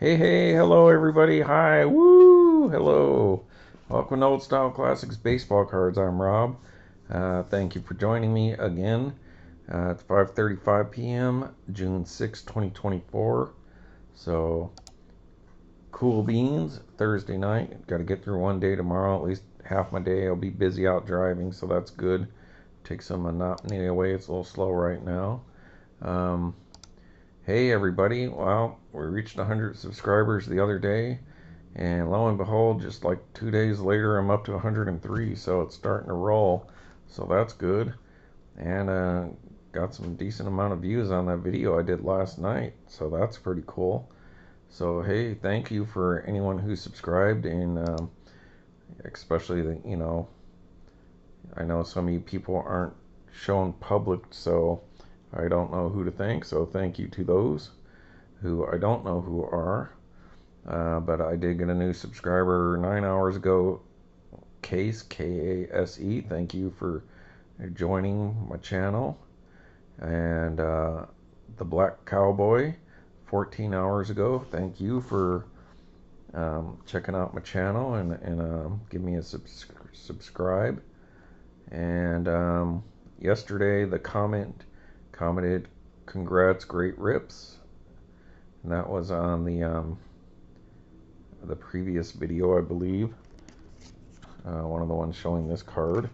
Hey, hello everybody. Hi, woo, hello. Welcome to Old Style Classics Baseball Cards. I'm Rob. Thank you for joining me again. It's 5:35 p.m., June 6, 2024. So, cool beans, Thursday night. Got to get through one day tomorrow. At least half my day I'll be busy out driving, so that's good. Take some monotony away. It's a little slow right now. Um, Hey everybody, well, we reached 100 subscribers the other day, and lo and behold, just like 2 days later, I'm up to 103, so it's starting to roll, so that's good. And got some decent amount of views on that video I did last night, so that's pretty cool. So hey, thank you for anyone who subscribed, and especially I know some of you people aren't shown public, so I don't know who to thank, so thank you to those who I don't know who are. But I did get a new subscriber 9 hours ago. Case, Kase. Thank you for joining my channel. And the Black Cowboy, 14 hours ago. Thank you for checking out my channel and give me a subscribe. And yesterday, the commented, "Congrats, great rips." And that was on the previous video, I believe. One of the ones showing this card.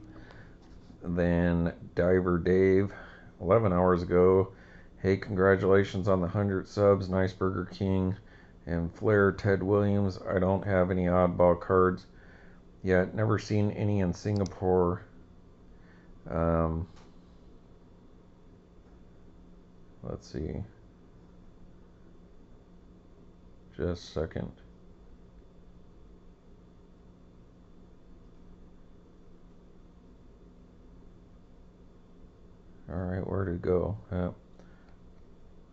Then Diver Dave, 11 hours ago. Hey, congratulations on the 100 subs. Nice Burger King. And Flair Ted Williams. I don't have any oddball cards yet. Never seen any in Singapore. Let's see. Just a second. Alright, where did it go? I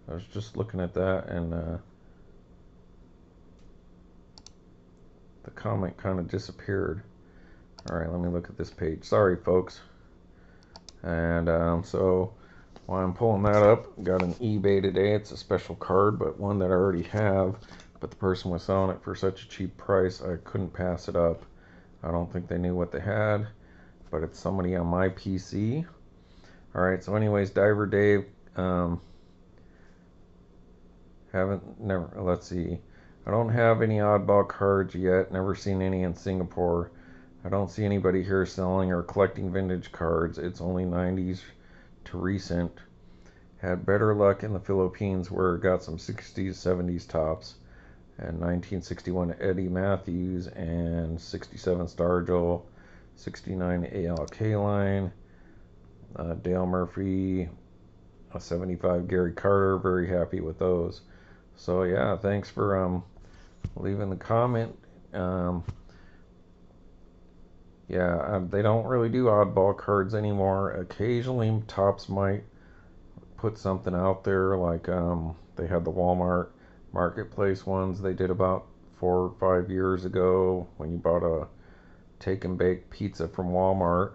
was just looking at that, and the comment kind of disappeared. Alright, let me look at this page. Sorry, folks. And so while I'm pulling that up, got an eBay today. It's a special card, but one that I already have. But the person was selling it for such a cheap price, I couldn't pass it up. I don't think they knew what they had, but it's somebody on my PC. Alright, so anyways, Diver Dave, let's see. I don't have any oddball cards yet, never seen any in Singapore. I don't see anybody here selling or collecting vintage cards. It's only 90s to recent. Had better luck in the Philippines where it got some 60s, 70s tops. And 1961 Eddie Matthews and 67 Stargell, 69 A.L. Kaline, Dale Murphy, a 75 Gary Carter. Very happy with those. So yeah, thanks for leaving the comment. Yeah, they don't really do oddball cards anymore. Occasionally, Topps might put something out there, like they had the Walmart Marketplace ones they did about 4 or 5 years ago when you bought a take and bake pizza from Walmart,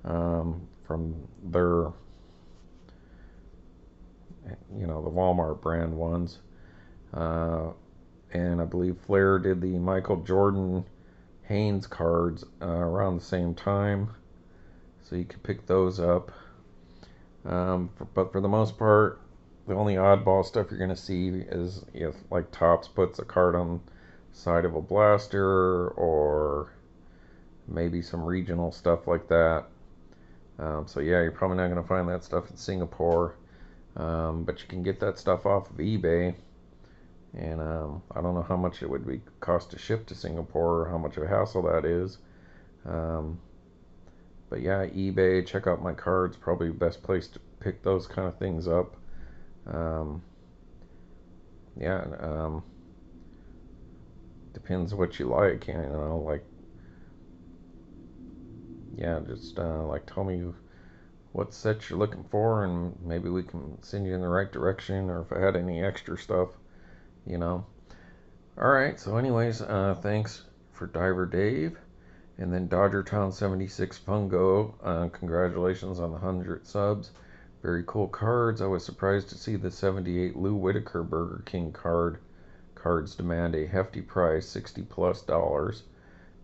from their, the Walmart brand ones. And I believe Flair did the Michael Jordan Haynes cards around the same time, so you could pick those up. But for the most part, the only oddball stuff you're going to see is if like Topps puts a card on the side of a blaster, or maybe some regional stuff like that. So yeah, you're probably not going to find that stuff in Singapore, but you can get that stuff off of eBay. And I don't know how much it would be cost to ship to Singapore, or how much of a hassle that is. But yeah, eBay, check out my cards, probably the best place to pick those kind of things up. Yeah, depends what you like, like, yeah, just like tell me what sets you're looking for, and maybe we can send you in the right direction, or if I had any extra stuff, you know. Alright, so anyways, thanks for Diver Dave. And then Dodger Town 76 Fungo, congratulations on the 100 subs. Very cool cards. I was surprised to see the 78 Lou Whitaker Burger King card cards demand a hefty price, $60+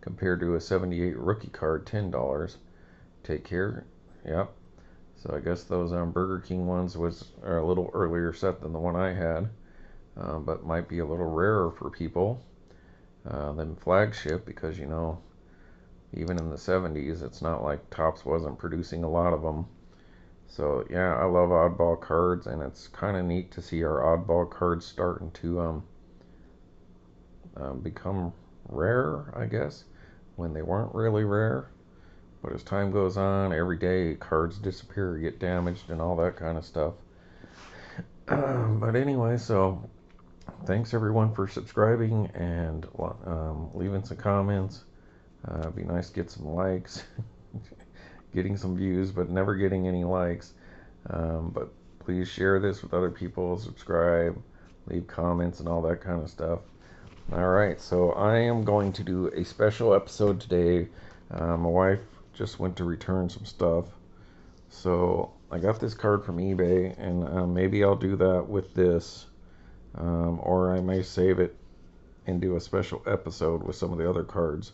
compared to a 78 rookie card, $10. Take care. Yep. So I guess those Burger King ones are a little earlier set than the one I had, but might be a little rarer for people than flagship, because even in the 70s, it's not like Topps wasn't producing a lot of them. So yeah, I love oddball cards, and it's kind of neat to see our oddball cards starting to become rare, I guess, when they weren't really rare. But as time goes on, every day cards disappear, get damaged, and all that kind of stuff. But anyway, so thanks everyone for subscribing and leaving some comments. It'd be nice to get some likes, getting some views, but never getting any likes. But please share this with other people, subscribe, leave comments, and all that kind of stuff. Alright, so I am going to do a special episode today. My wife just went to return some stuff, so I got this card from eBay, and maybe I'll do that with this, or I may save it and do a special episode with some of the other cards.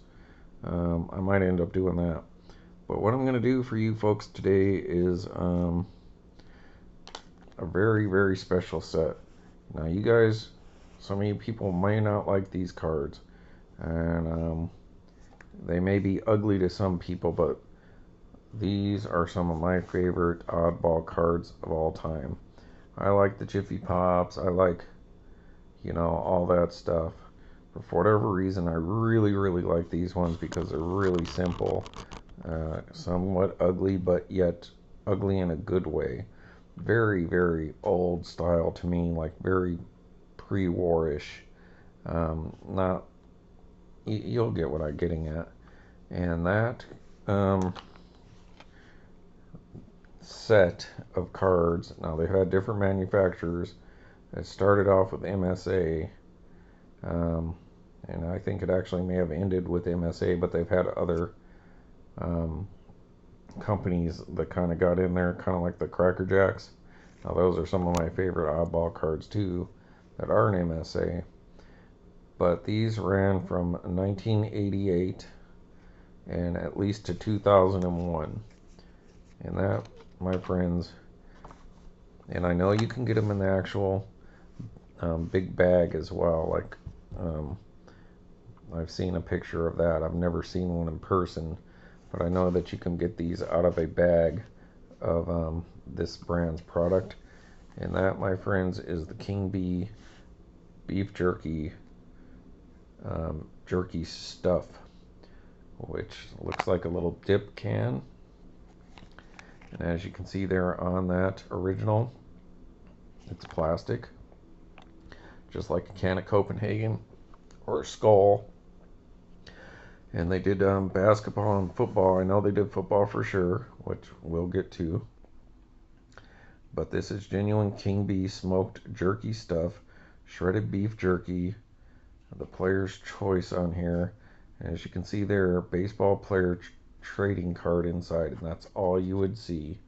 I might end up doing that. But what I'm going to do for you folks today is a very, very special set. Now, you guys, some of you people may not like these cards, and they may be ugly to some people, but these are some of my favorite oddball cards of all time. I like the Jiffy Pops. I like, all that stuff. But for whatever reason, I really, really like these ones because they're really simple. Somewhat ugly, but yet ugly in a good way. Very, very old style to me, like very pre-war-ish. Not, you'll get what I'm getting at. And that set of cards, now they've had different manufacturers. It started off with MSA, and I think it actually may have ended with MSA, but they've had other companies that kind of got in there, kind of like the Cracker Jacks. Now those are some of my favorite oddball cards too that are an MSA. But these ran from 1988 and at least to 2001. And that, my friends, and I know you can get them in the actual big bag as well. Like, I've seen a picture of that. I've never seen one in person, but I know that you can get these out of a bag of this brand's product. And that, my friends, is the King B beef jerky jerky stuff, which looks like a little dip can. And as you can see there on that original, it's plastic, just like a can of Copenhagen or a Skull. And they did basketball and football. I know they did football for sure, which we'll get to. But this is genuine King B smoked jerky stuff, shredded beef jerky, the player's choice on here. And as you can see there, baseball player trading card inside, and that's all you would see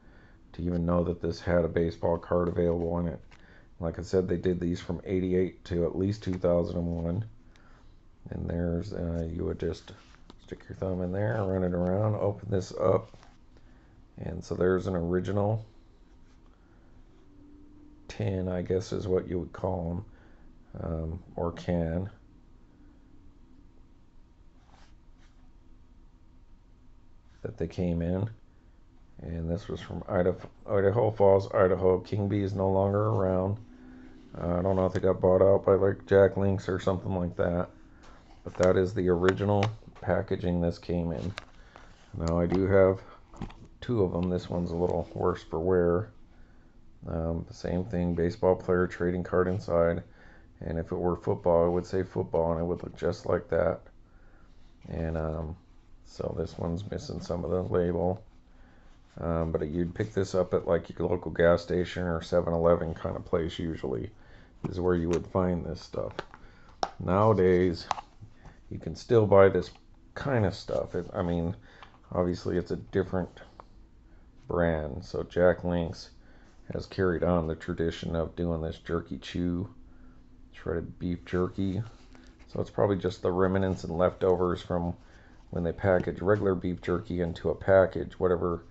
to even know that this had a baseball card available in it. Like I said, they did these from 88 to at least 2001. And there's, you would just stick your thumb in there, run it around, open this up. And so there's an original tin, I guess is what you would call them, or can. That they came in. And this was from Idaho Falls, Idaho. King B is no longer around. I don't know if they got bought out by like Jack Links or something like that. But that is the original packaging this came in. Now I do have two of them. This one's a little worse for wear. The same thing, baseball player trading card inside. And if it were football, it would say football, and it would look just like that. And so this one's missing some of the label. But you'd pick this up at like your local gas station or 7-Eleven kind of place usually is where you would find this stuff. Nowadays, you can still buy this kind of stuff. I mean, obviously it's a different brand. So Jack Links has carried on the tradition of doing this jerky chew shredded beef jerky. So it's probably just the remnants and leftovers from when they package regular beef jerky into a package. Whatever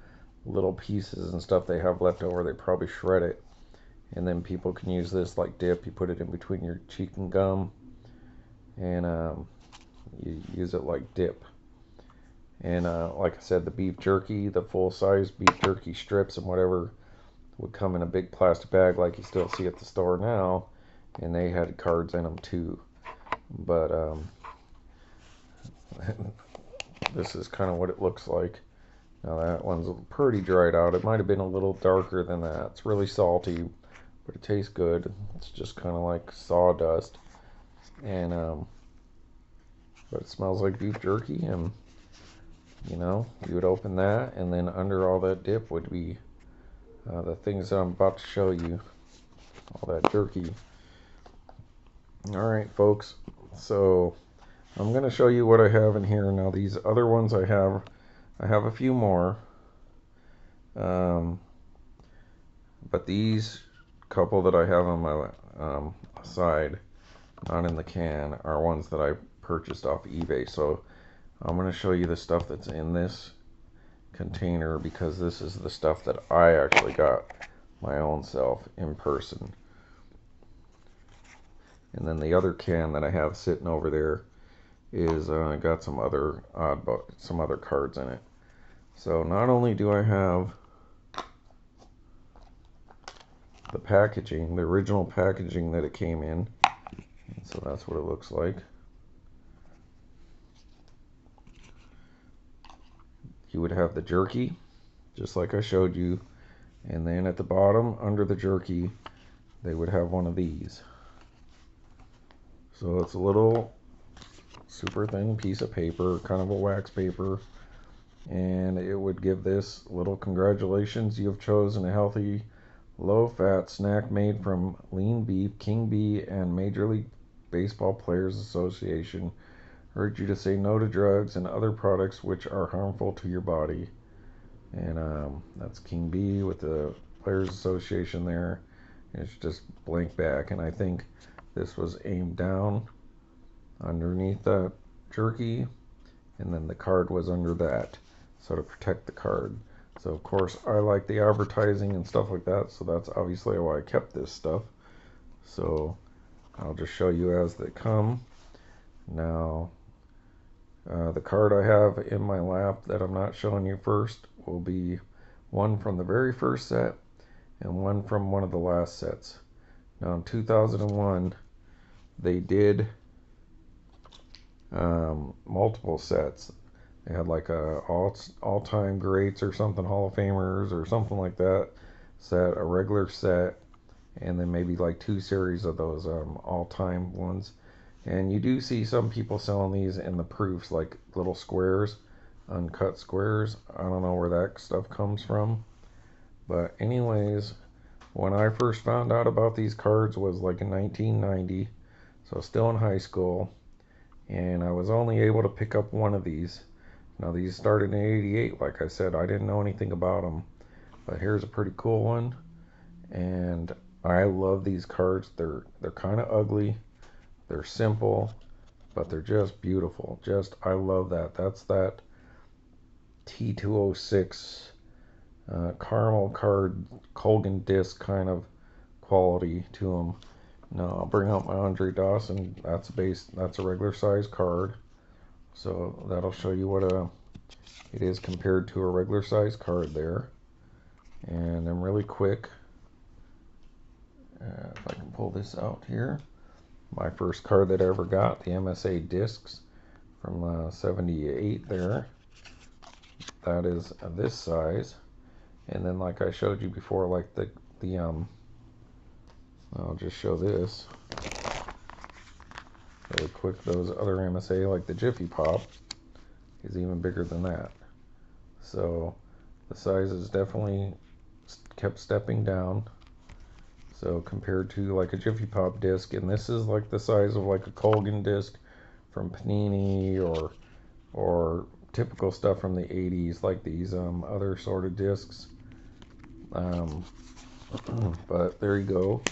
little pieces and stuff they have left over, they probably shred it. And then people can use this like dip. You put it in between your cheek and gum, and you use it like dip. And like I said, the beef jerky, the full-size beef jerky strips and whatever would come in a big plastic bag like you still see at the store now. And they had cards in them too. But this is kind of what it looks like. Now that one's pretty dried out. It might have been a little darker than that. It's really salty, but it tastes good. It's just kind of like sawdust. And but it smells like beef jerky, and you know, you would open that, and then under all that dip would be the things that I'm about to show you. All that jerky. Alright folks, so I'm going to show you what I have in here. Now these other ones I have a few more. But these couple that I have on my side, not in the can, are ones that I purchased off eBay. So I'm going to show you the stuff that's in this container, because this is the stuff that I actually got my own self in person. And then the other can that I have sitting over there is got some other cards in it. So not only do I have the packaging, the original packaging that it came in, and so that's what it looks like. You would have the jerky, just like I showed you, and then at the bottom, under the jerky, they would have one of these. So it's a little super thin piece of paper, kind of a wax paper, and it would give this little "Congratulations, you have chosen a healthy, low-fat snack made from lean beef, King B and Major League Baseball Players Association. Urge you to say no to drugs and other products which are harmful to your body." And that's King B with the Players Association there. It's just blank back, and I think this was aimed down underneath that jerky, and then the card was under that, so to protect the card. So of course I like the advertising and stuff like that, so that's obviously why I kept this stuff. So I'll just show you as they come. Now the card I have in my lap that I'm not showing you first will be one from the very first set and one from one of the last sets. Now in 2001 they did multiple sets. They had like a all-time greats or something, Hall of Famers or something like that set, a regular set, and then maybe like 2 series of those all-time ones. And you do see some people selling these in the proofs, like little squares, uncut squares. I don't know where that stuff comes from. But anyways, when I first found out about these cards was like in 1990, so still in high school, and I was only able to pick up one of these. Now these started in '88, like I said. I didn't know anything about them, but here's a pretty cool one, and I love these cards. They're kind of ugly, they're simple, but they're just beautiful. I love that. That's that T206 caramel card, Colgan disc kind of quality to them. Now I'll bring out my Andre Dawson. That's a regular size card, so that'll show you what it is compared to a regular size card there. And I'm really quick. If I can pull this out here, my first card that I ever got, the MSA Discs from 78 there. That is this size. And then like I showed you before, like the I'll just show this really quick. Those other MSA, like the Jiffy Pop, is even bigger than that. So the size is definitely kept stepping down. So compared to like a Jiffy Pop disc, and this is like the size of like a Colgan disc from Panini or typical stuff from the 80s, like these other sort of discs. But there you go.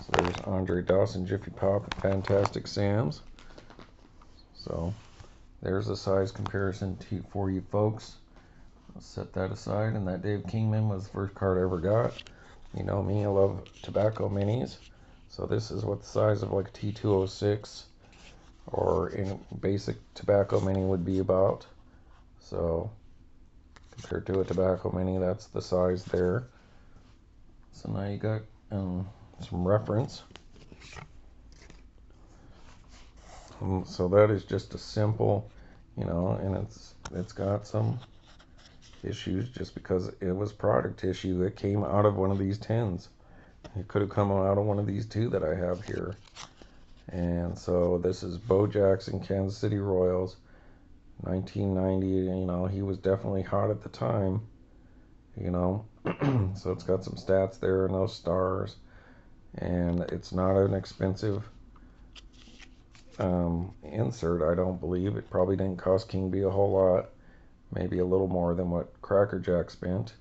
So There's Andre Dawson, Jiffy Pop, and Fantastic Sam's. So there's a size comparison for you folks. I'll set that aside. And that Dave Kingman was the first card I ever got. You know me, I love tobacco minis. So this is what the size of like a T206 or in basic tobacco mini would be about. So compared to a tobacco mini, that's the size there. So now you got some reference. So that is just a simple, you know, and it's got some issues just because it was product issue that came out of one of these tins. It could have come out of one of these two that I have here. And so this is Bo Jackson, Kansas City Royals, 1990. You know, he was definitely hot at the time, you know. So it's got some stats there and those stars. And it's not an expensive insert, I don't believe. It probably didn't cost King B a whole lot. Maybe a little more than what Cracker Jack spent.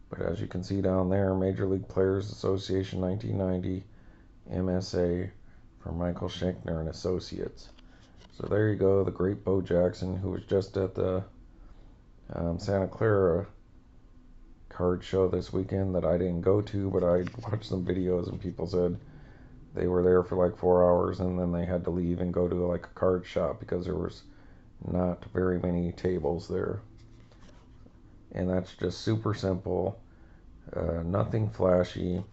But as you can see down there, Major League Players Association 1990 MSA from Michael Schenkner and Associates. So there you go, the great Bo Jackson, who was just at the Santa Clara card show this weekend that I didn't go to, but I watched some videos and people said they were there for like 4 hours and then they had to leave and go to like a card shop because there was not very many tables there. And that's just super simple, nothing flashy.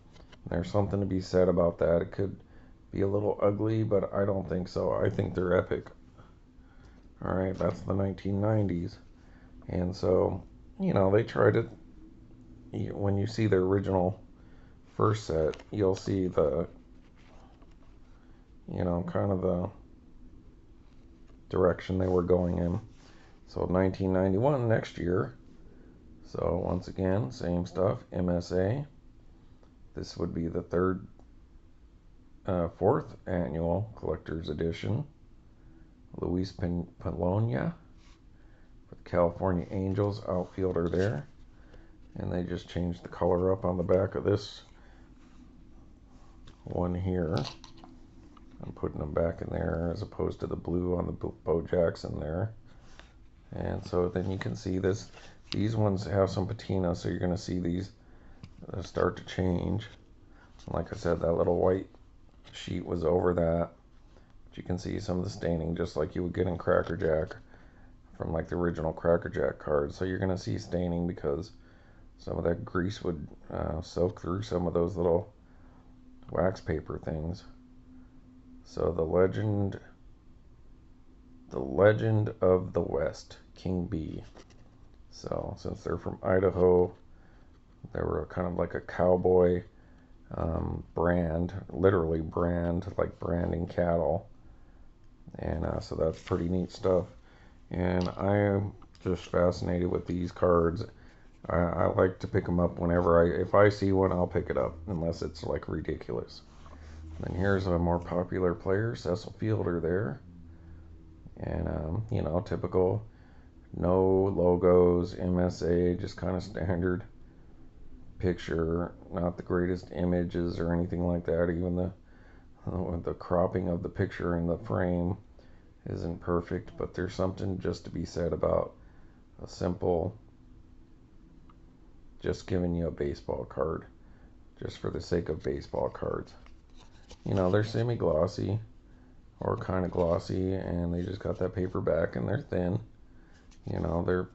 There's something to be said about that. It could be a little ugly, but I don't think so. I think they're epic. Alright, that's the 1990s. And so, you know, they tried it. When you see the original first set, you'll see the, you know, kind of the direction they were going in. So 1991, next year. So once again, same stuff, MSA. This would be the fourth annual collector's edition. Luis Polonia for the California Angels, outfielder there. And they just changed the color up on the back of this one here. I'm putting them back in there as opposed to the blue on the Bo Jackson there. And so then you can see this. These ones have some patina, so you're going to see these start to change. Like I said, that little white sheet was over that. But you can see some of the staining, just like you would get in Cracker Jack from like the original Cracker Jack cards. So you're going to see staining because some of that grease would soak through some of those little wax paper things. So the legend of the West, King B. So since they're from Idaho, they were kind of like a cowboy brand, literally brand, like branding cattle. And so that's pretty neat stuff. And I am just fascinated with these cards. I like to pick them up whenever if I see one, I'll pick it up, unless it's like ridiculous. And here's a more popular player, Cecil Fielder there. And, you know, typical, no logos, MSA, just kind of standard picture, not the greatest images or anything like that. Even the cropping of the picture in the frame isn't perfect, but there's something just to be said about a simple, just giving you a baseball card, just for the sake of baseball cards. You know, they're semi-glossy or kind of glossy, and they just got that paper back, and they're thin. You know,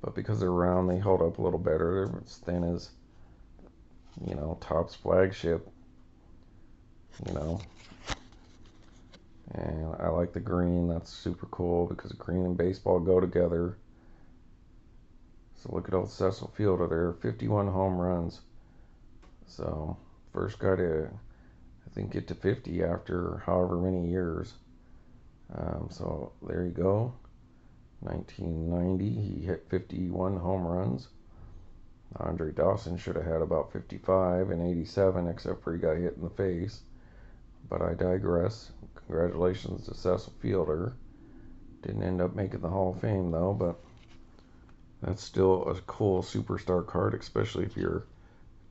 but because they're round, they hold up a little better. They're as thin as, you know, Topps flagship, you know. And I like the green. That's super cool because green and baseball go together. So look at old Cecil Fielder there, 51 home runs. So first guy to, I think, get to 50 after however many years. So there you go. 1990, he hit 51 home runs. Andre Dawson should have had about 55 in 87, except for he got hit in the face. But I digress. Congratulations to Cecil Fielder. Didn't end up making the Hall of Fame though, but that's still a cool superstar card, especially if you're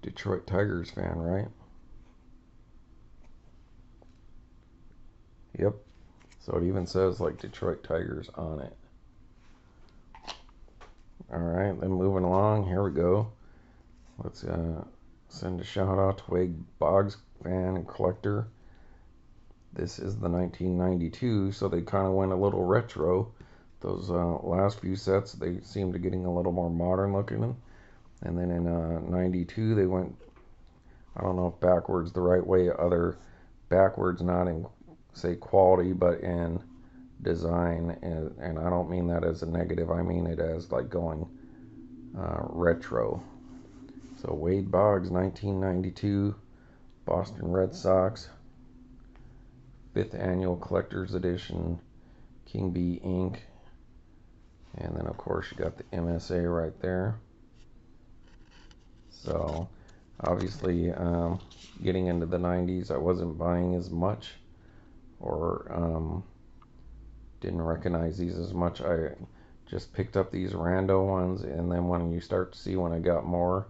a Detroit Tigers fan, right? Yep. So it even says like Detroit Tigers on it. Alright, then moving along, here we go. Let's send a shout out to Wade Boggs, fan and collector. This is the 1992, so they kind of went a little retro. Those last few sets, they seemed to getting a little more modern looking. And then in 92, they went, I don't know if backwards the right way, other backwards not in, say, quality, but in design. And I don't mean that as a negative, I mean it as like going retro. So Wade Boggs, 1992, Boston Red Sox, 5th Annual Collector's Edition, King B ink. And then, of course, you got the MSA right there. So, obviously, getting into the 90s, I wasn't buying as much or didn't recognize these as much. I just picked up these rando ones, and then when you start to see when I got more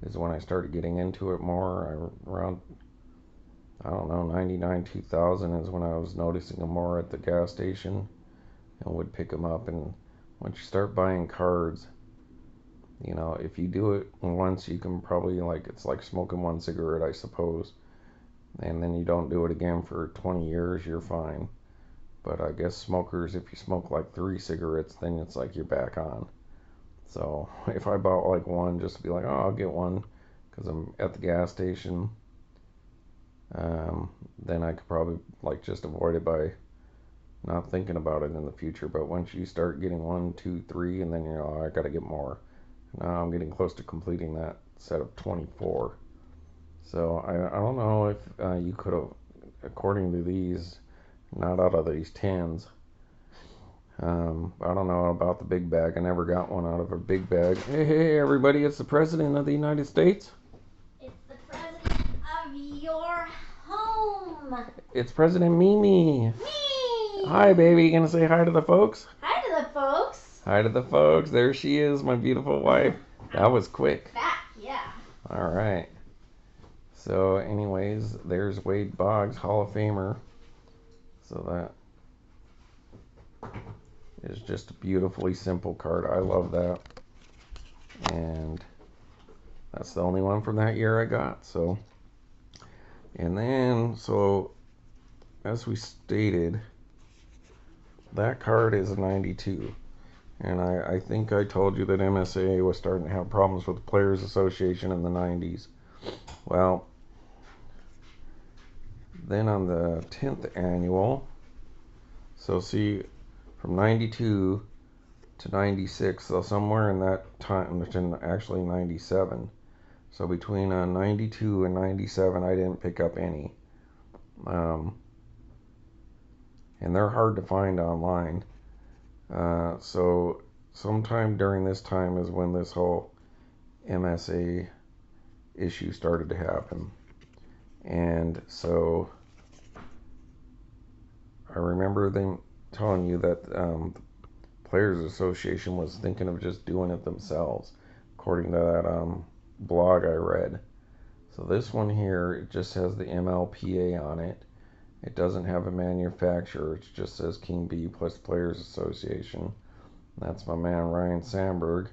is when I started getting into it more. Around, I don't know, 99, 2000 is when I was noticing them more at the gas station and would pick them up. And once you start buying cards, you know, if you do it once, you can probably, like, it's like smoking one cigarette, I suppose. And then you don't do it again for 20 years, you're fine. But I guess smokers, if you smoke like 3 cigarettes, then it's like you're back on. So if I bought like one just to be like, oh, I'll get one because I'm at the gas station, then I could probably like just avoid it by not thinking about it in the future. But once you start getting 1, 2, 3, and then you know, I gotta get more. Now I'm getting close to completing that set of 24. So I don't know if you could have, according to these, not out of these 10s. I don't know about the big bag. I never got one out of a big bag. Hey, everybody, it's the President of the United States. It's the President of your home. It's President Mimi. Me. Hi, baby. You gonna say hi to the folks? Hi to the folks. Hi to the folks. There she is, my beautiful wife. That was quick. Back, yeah. All right. So, anyways, there's Wade Boggs, Hall of Famer. So that is just a beautifully simple card. I love that. And that's the only one from that year I got. So, and then, so as we stated, that card is a 92. And I think I told you that MSA was starting to have problems with the Players Association in the 90s. Well, then on the 10th annual, so see, from 92 to 96, so somewhere in that time, actually 97. So between 92 and 97, I didn't pick up any. And they're hard to find online. So sometime during this time is when this whole MSA issue started to happen. And so I remember them telling you that the Players Association was thinking of just doing it themselves, according to that blog I read. So this one here, it just has the MLPA on it. It doesn't have a manufacturer. It just says King B plus Players Association. That's my man Ryan Sandberg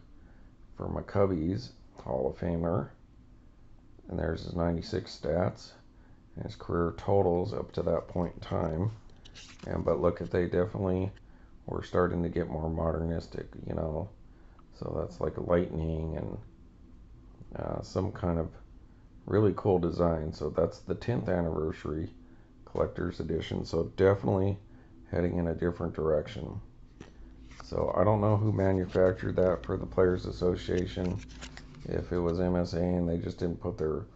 for my Cubbies, Hall of Famer. And there's his 96 stats and his career totals up to that point in time. But look, they definitely were starting to get more modernistic, you know. So that's like lightning and some kind of really cool design. So that's the 10th anniversary collector's edition. So definitely heading in a different direction. So I don't know who manufactured that for the Players Association. If it was MSA and they just didn't put their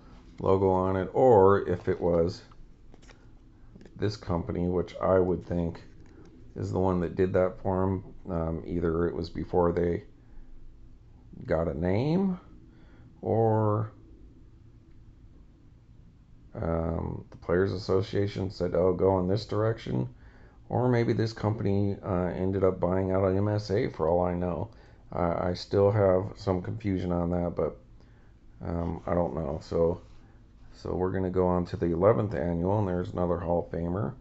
logo on it, or if it was this company, which I would think is the one that did that for them. Either it was before they got a name, or the Players Association said, oh, go in this direction, or maybe this company ended up buying out an MSA for all I know. I still have some confusion on that, but I don't know. So we're going to go on to the 11th annual, and there's another Hall of Famer.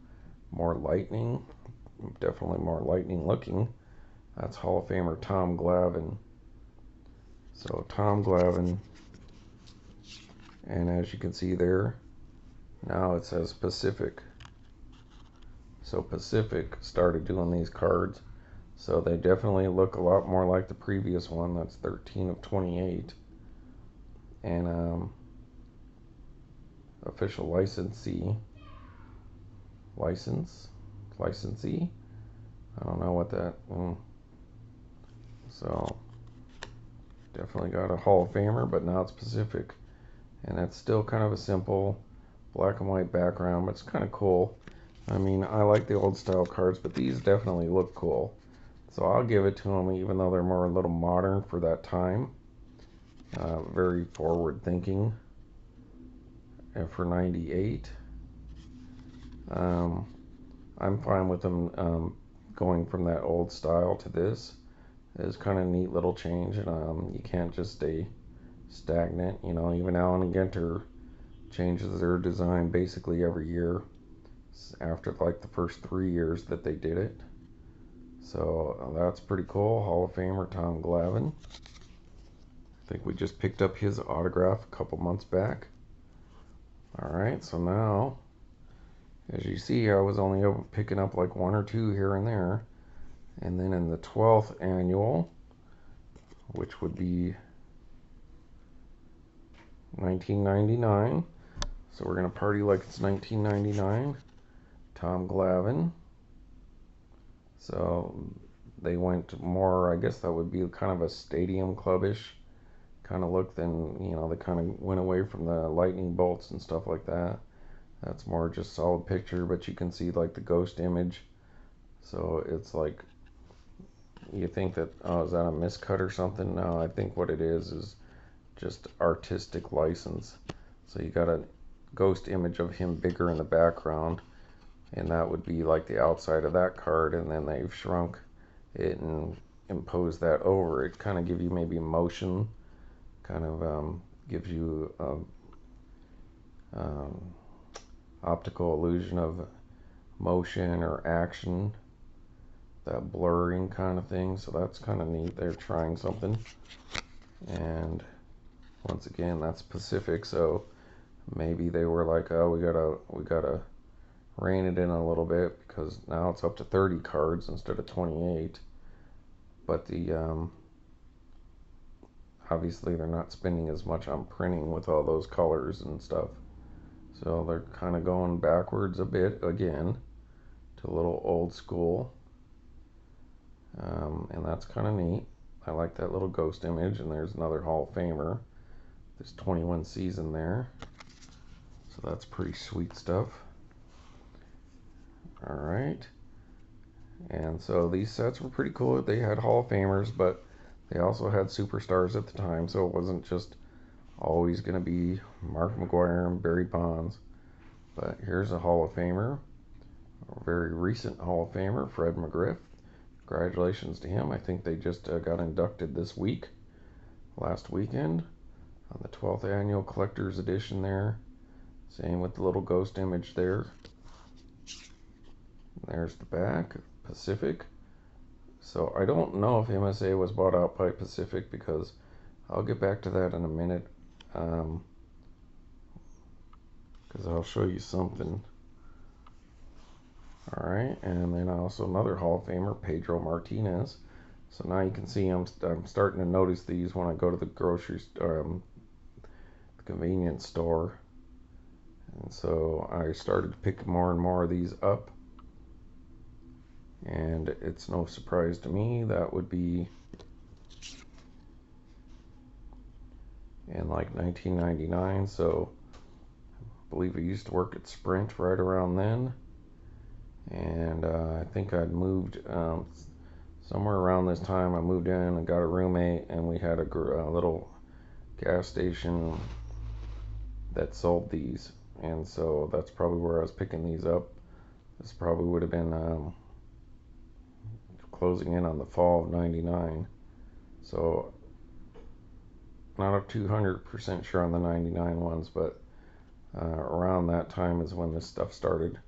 more lightning, definitely more lightning looking. That's Hall of Famer Tom Glavine. So Tom Glavine, and as you can see there, now it says Pacific. So Pacific started doing these cards. So they definitely look a lot more like the previous one. That's 13 of 28. And official licensee. Licensee? I don't know what that. So definitely got a Hall of Famer, but now it's Pacific. And it's still kind of a simple black and white background, but it's kind of cool. I mean, I like the old style cards, but these definitely look cool. So I'll give it to them, even though they're more a little modern for that time. Very forward thinking. And for 98, I'm fine with them going from that old style to this. It's kind of a neat little change, and you can't just stay stagnant. You know, even Allen and Ginter changes their design basically every year after like the first 3 years that they did it. So that's pretty cool. Hall of Famer Tom Glavine. I think we just picked up his autograph a couple months back. Alright, so now, as you see, I was only picking up like one or two here and there. And then in the 12th annual, which would be 1999. So we're going to party like it's 1999. Tom Glavine. So they went more, I guess that would be kind of a stadium clubbish kind of look than, you know, they kind of went away from the lightning bolts and stuff like that. That's more just solid picture, but you can see like the ghost image. So it's like, you think that, oh, is that a miscut or something? No, I think what it is just artistic license. So you got a ghost image of him bigger in the background, and that would be like the outside of that card, and then they've shrunk it and imposed that over it. Kind of give you maybe motion, kind of gives you optical illusion of motion or action, that blurring kind of thing. So that's kind of neat. They're trying something. And once again, that's Pacific, so maybe they were like, oh, we gotta rein it in a little bit, because now it's up to 30 cards instead of 28. But the obviously they're not spending as much on printing with all those colors and stuff. So they're kind of going backwards a bit again to a little old school. And that's kind of neat. I like that little ghost image, and there's another Hall of Famer. There's 21 season there. So that's pretty sweet stuff. Alright. And so these sets were pretty cool. They had Hall of Famers, but they also had superstars at the time, so it wasn't just always going to be Mark McGwire and Barry Bonds. But here's a Hall of Famer, a very recent Hall of Famer, Fred McGriff. Congratulations to him. I think they just got inducted this week, last weekend, on the 12th annual collector's edition there. Same with the little ghost image there. There's the back, Pacific. So I don't know if MSA was bought out by Pacific, because I'll get back to that in a minute, because I'll show you something. Alright, and then also another Hall of Famer, Pedro Martinez. So now you can see I'm starting to notice these when I go to the grocery store, the convenience store. And so I started to pick more and more of these up. And it's no surprise to me that would be in like 1999. So I believe I used to work at Sprint right around then. And I think I'd moved somewhere around this time. I moved in and got a roommate, and we had a little gas station that sold these, and so that's probably where I was picking these up. This probably would have been closing in on the fall of '99, so not 200% sure on the '99 ones, but around that time is when this stuff started.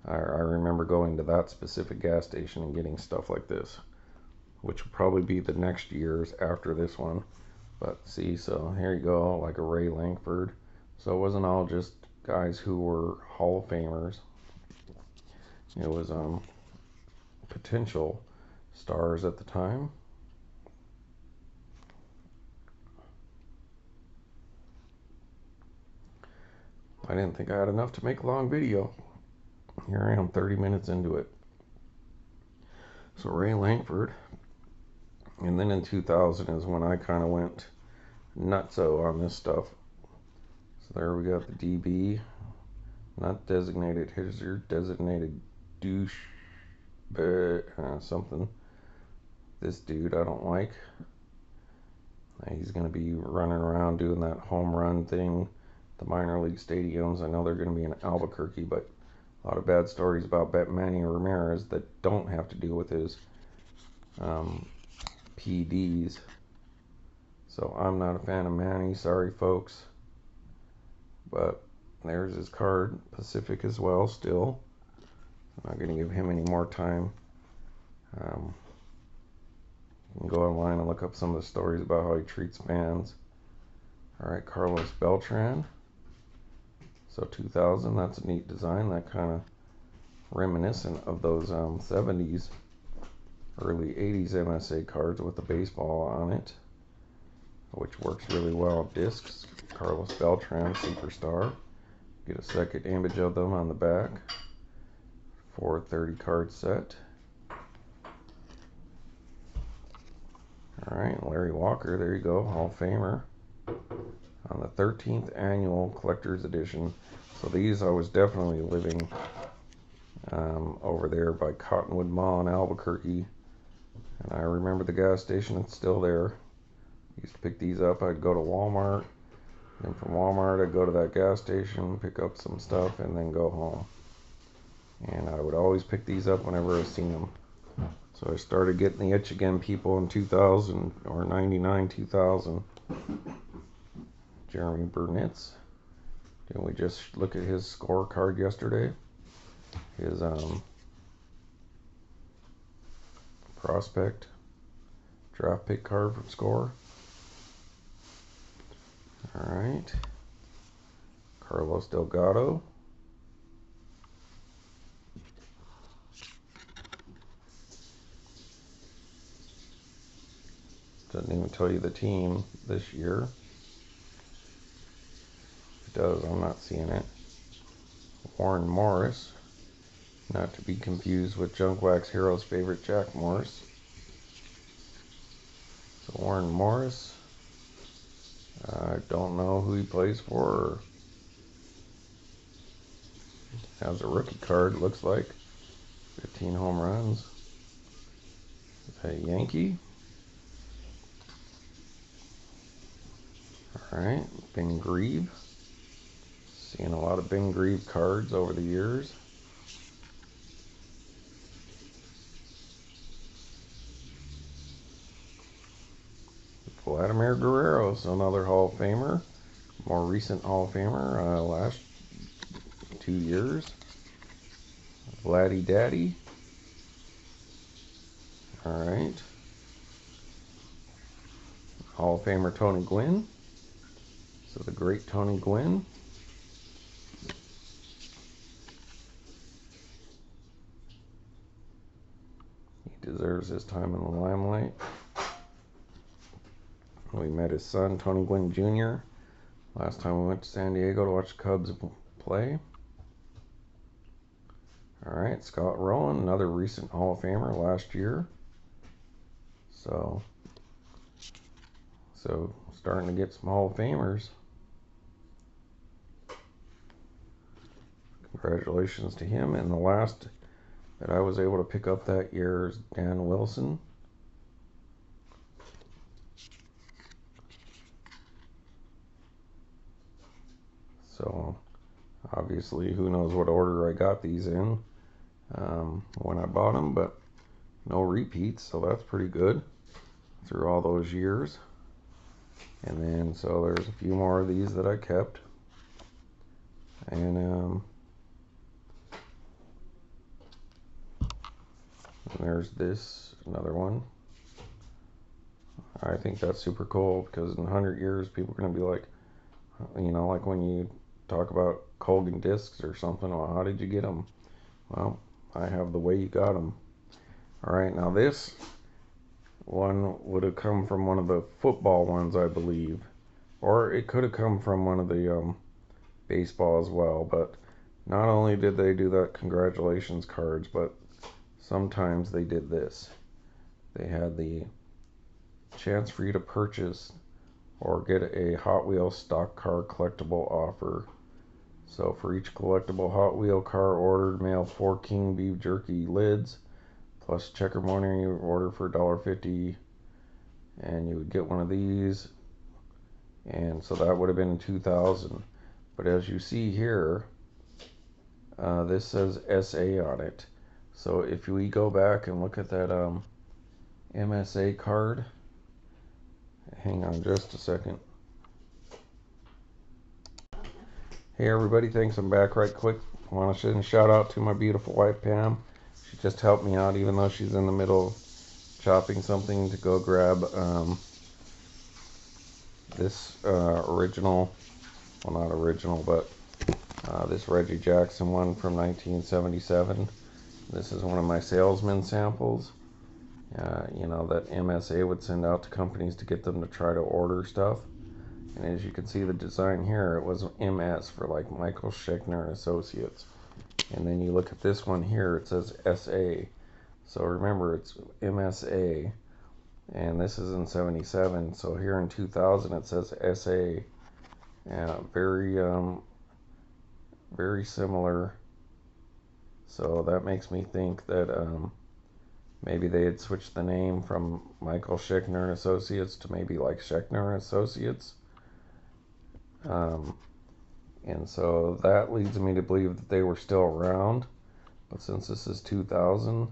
I remember going to that specific gas station and getting stuff like this, which will probably be the next year's after this one. But see, so here you go, like a Ray Lankford. So it wasn't all just guys who were Hall of Famers. It was potential stars at the time. I didn't think I had enough to make a long video. Here I am 30 minutes into it. So Ray Lankford. And then in 2000 is when I kind of went nutso on this stuff. So there we got the DB. Not designated hitter, designated douche, but something. This dude I don't like. He's going to be running around doing that home run thing, the minor league stadiums. I know they're going to be in Albuquerque, but a lot of bad stories about Manny Ramirez that don't have to deal with his PDs. So I'm not a fan of Manny. Sorry, folks. But there's his card. Pacific as well, still. I'm not going to give him any more time. You can go online and look up some of the stories about how he treats fans. Alright, Carlos Beltran. So 2000, that's a neat design. That kind of reminiscent of those 70s, early 80s MSA cards with the baseball on it, which works really well. Discs, Carlos Beltran, superstar. Get a second image of them on the back. 430 card set. Alright, Larry Walker, there you go, Hall of Famer. On the 13th annual collector's edition. So these I was definitely living over there by Cottonwood Mall in Albuquerque. And I remember the gas station, it's still there. Used to pick these up. I'd go to Walmart. Then from Walmart, I'd go to that gas station, pick up some stuff, and then go home. And I would always pick these up whenever I seen them. So I started getting the itch again, people, in 2000 or 99, 2000. Jeremy Burnitz. Didn't we just look at his scorecard yesterday? His prospect draft pick card from Score. Alright. Carlos Delgado. Doesn't even tell you the team this year. It does, I'm not seeing it. Warren Morris. Not to be confused with Junk Wax Heroes' favorite Jack Morris. So Warren Morris. I don't know who he plays for. Has a rookie card, looks like. 15 home runs. A Yankee. Alright, Ben Grieve. Seeing a lot of Ben Grieve cards over the years. Vladimir Guerrero, so another Hall of Famer. More recent Hall of Famer, last 2 years. Vladdy Daddy. Alright. Hall of Famer Tony Gwynn. So the great Tony Gwynn. He deserves his time in the limelight. We met his son, Tony Gwynn Jr. Last time we went to San Diego to watch the Cubs play. Alright, Scott Rolen, another recent Hall of Famer last year. So starting to get some Hall of Famers. Congratulations to him. And the last that I was able to pick up that year is Dan Wilson. So obviously who knows what order I got these in when I bought them, but no repeats, so that's pretty good through all those years. And then so there's a few more of these that I kept. And And there's this, another one. I think that's super cool because in 100 years, people are going to be like, you know, like when you talk about Colgan discs or something, well, how did you get them? Well, I have the way you got them. All right, now this one would have come from one of the football ones, I believe. Or it could have come from one of the baseball as well. But not only did they do that congratulations cards, but sometimes they did this. They had the chance for you to purchase or get a Hot Wheels stock car collectible offer. So for each collectible Hot Wheel car ordered, mail 4 King B jerky lids plus checker money order for $1.50, and you would get one of these. And so that would have been in 2000. But as you see here, this says SA on it. So if we go back and look at that MSA card, hang on just a second. Hey everybody, thanks, I'm back right quick. I want to send a shout out to my beautiful wife Pam. She just helped me out even though she's in the middle of chopping something to go grab this original, well not original, but this Reggie Jackson one from 1977. This is one of my salesman samples, you know, that MSA would send out to companies to get them to try to order stuff. And as you can see the design here, it was MS for like Michael Schechner and Associates. And then you look at this one here, it says SA. So remember, it's MSA. And this is in 77. So here in 2000 it says SA. Very similar. So that makes me think that maybe they had switched the name from Michael Schechner and Associates to maybe like Schechner and Associates. And so that leads me to believe that they were still around, but since this is 2000,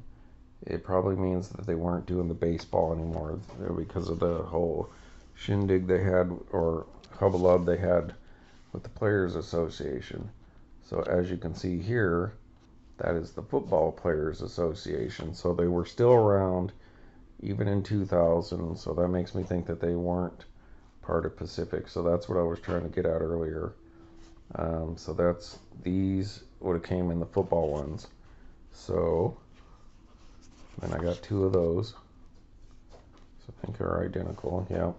it probably means that they weren't doing the baseball anymore because of the whole shindig they had, or hubbub they had with the Players Association. So as you can see here, that is the Football Players Association. So they were still around even in 2000, so that makes me think that they weren't part of Pacific. So that's what I was trying to get at earlier. So that's, these would have came in the football ones. So then I got 2 of those. So I think they're identical. Yeah.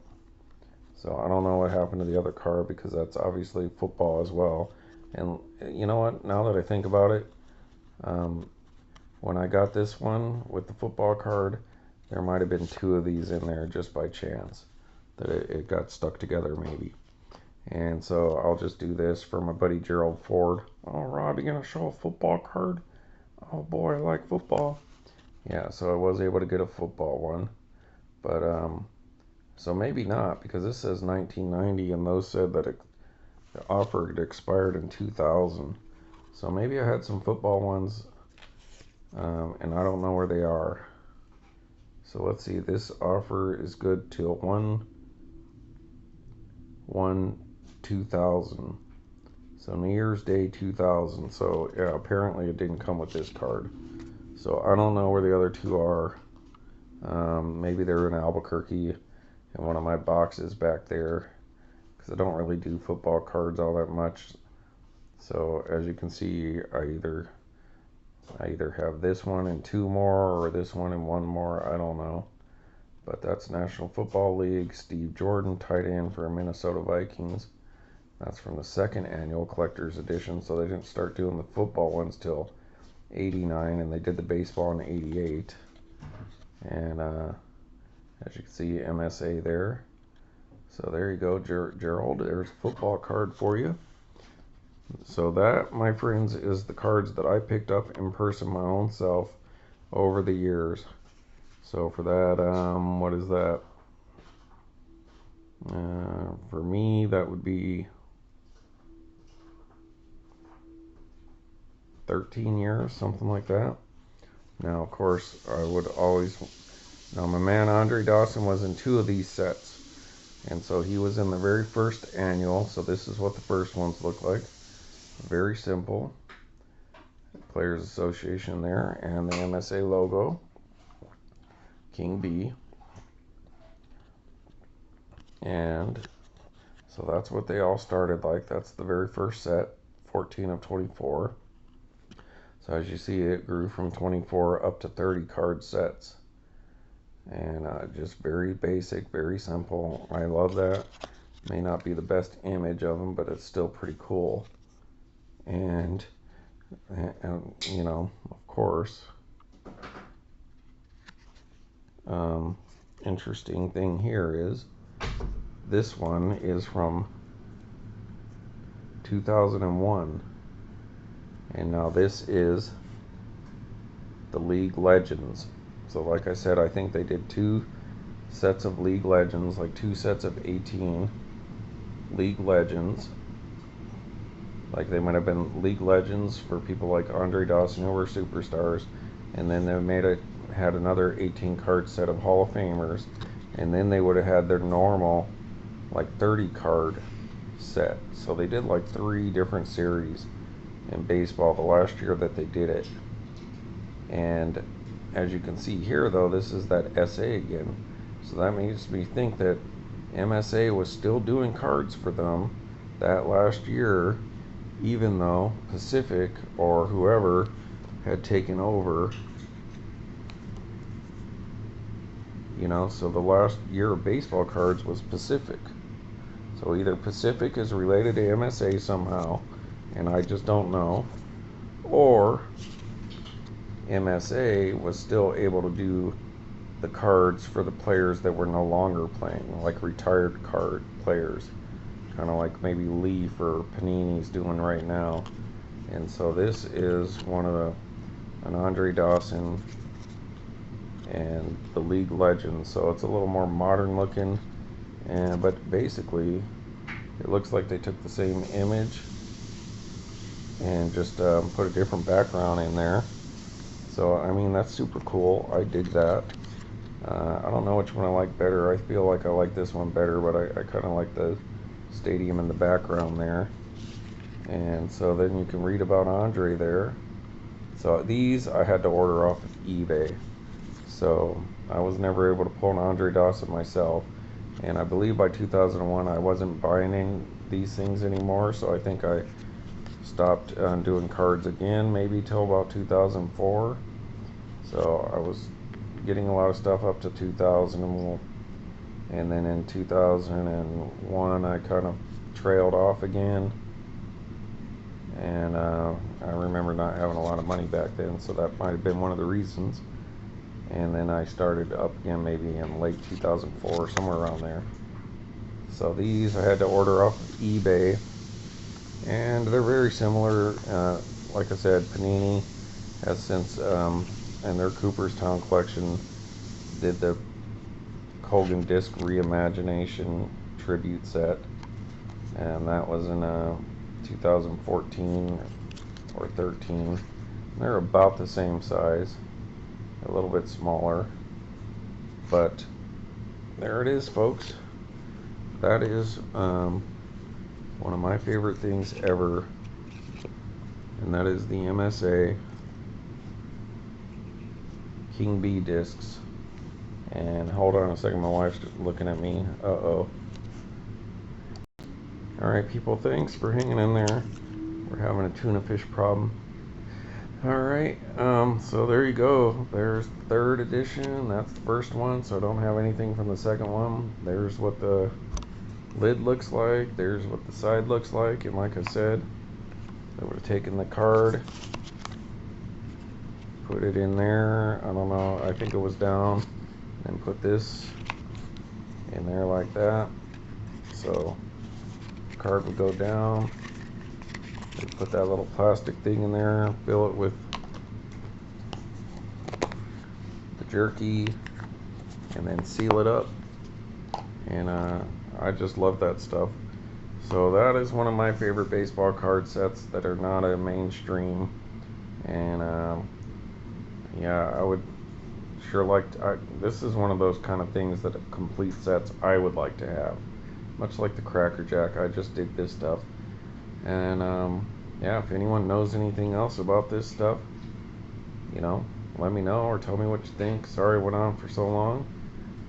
So I don't know what happened to the other card because that's obviously football as well. And you know what? Now that I think about it, when I got this one with the football card, there might have been 2 of these in there just by chance. That it got stuck together maybe. And so I'll just do this for my buddy Gerald Ford. Oh, Rob, you gonna show a football card? Oh boy, I like football. Yeah, so I was able to get a football one. But so maybe not, because this says 1990 and those said that the offer had expired in 2000. So maybe I had some football ones and I don't know where they are. So let's see, this offer is good till 1/1/2000. So New Year's Day 2000. So yeah, apparently it didn't come with this card. So I don't know where the other 2 are. Maybe they're in Albuquerque in one of my boxes back there, because I don't really do football cards all that much. So as you can see, I either have this one and 2 more, or this one and 1 more. I don't know. But that's National Football League. Steve Jordan, tight end for Minnesota Vikings. That's from the 2nd annual collector's edition. So they didn't start doing the football ones till 89, and they did the baseball in 88. And as you can see, MSA there. So there you go, Gerald. There's a football card for you. So that, my friends, is the cards that I picked up in person my own self over the years. So for that, what is that? For me, that would be 13 years, something like that. Now, of course, I would always... Now, my man Andre Dawson was in 2 of these sets. And so he was in the very first annual. So this is what the first ones look like. Very simple. Players Association there, and the MSA logo. King B. And so that's what they all started like. That's the very first set, 14 of 24. So as you see, it grew from 24 up to 30 card sets. And just very basic, very simple. I love that. May not be the best image of them, but it's still pretty cool. And you know, of course, interesting thing here is this one is from 2001, and now this is the League Legends. So like I said, I think they did 2 sets of League Legends, like 2 sets of 18 League Legends. Like they might have been League Legends for people like Andre Dawson, who were superstars, and then they had another 18 card set of Hall of Famers, and then they would have had their normal like 30 card set. So they did like 3 different series in baseball the last year that they did it. And as you can see here, though, this is that SA again. So that makes me think that MSA was still doing cards for them that last year, even though Pacific or whoever had taken over. You know, so the last year of baseball cards was Pacific. So either Pacific is related to MSA somehow, and I just don't know, or MSA was still able to do the cards for the players that were no longer playing, like retired card players, kind of like maybe Leaf or Panini's doing right now. And so this is an Andre Dawson and the League Legends. So it's a little more modern looking, but basically it looks like they took the same image and just put a different background in there. So I mean, that's super cool. I dig that. I don't know which one I like better. I feel like I like this one better, but I kind of like the stadium in the background there. And so then you can read about Andre there. So these I had to order off of eBay. So I was never able to pull an Andre Dawson myself. And I believe by 2001 I wasn't buying these things anymore. So I think I stopped doing cards again, maybe till about 2004. So I was getting a lot of stuff up to 2000, and then in 2001 I kind of trailed off again. And I remember not having a lot of money back then, so that might have been one of the reasons. And then I started up again maybe in late 2004, somewhere around there. So these I had to order off of eBay, and they're very similar. Like I said, Panini has since, in their Cooperstown collection, did the Hogan Disc Reimagination tribute set, and that was in 2014 or 13. They're about the same size, a little bit smaller, but there it is, folks. That is one of my favorite things ever, and that is the MSA King B Discs. And hold on a second, my wife's looking at me. Uh-oh. Alright, people, thanks for hanging in there. We're having a tuna fish problem. Alright, so there you go. There's the 3rd edition. That's the first one, so I don't have anything from the second one. There's what the lid looks like. There's what the side looks like. And like I said, I would have taken the card, put it in there. I don't know, I think it was down, and put this in there like that. So the card would go down. They put that little plastic thing in there, fill it with the jerky, and then seal it up. And I just love that stuff. So that is one of my favorite baseball card sets that are not a mainstream. And yeah, I would sure like to, this is one of those kind of things that complete sets I would like to have. Much like the Cracker Jack, I just dig this stuff. And yeah, if anyone knows anything else about this stuff, you know, Let me know or tell me what you think. Sorry it went on for so long.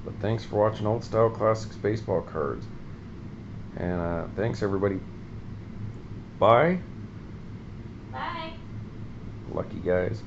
But thanks for watching Old Style Classics baseball cards. And thanks everybody. Bye. Bye. Lucky guys.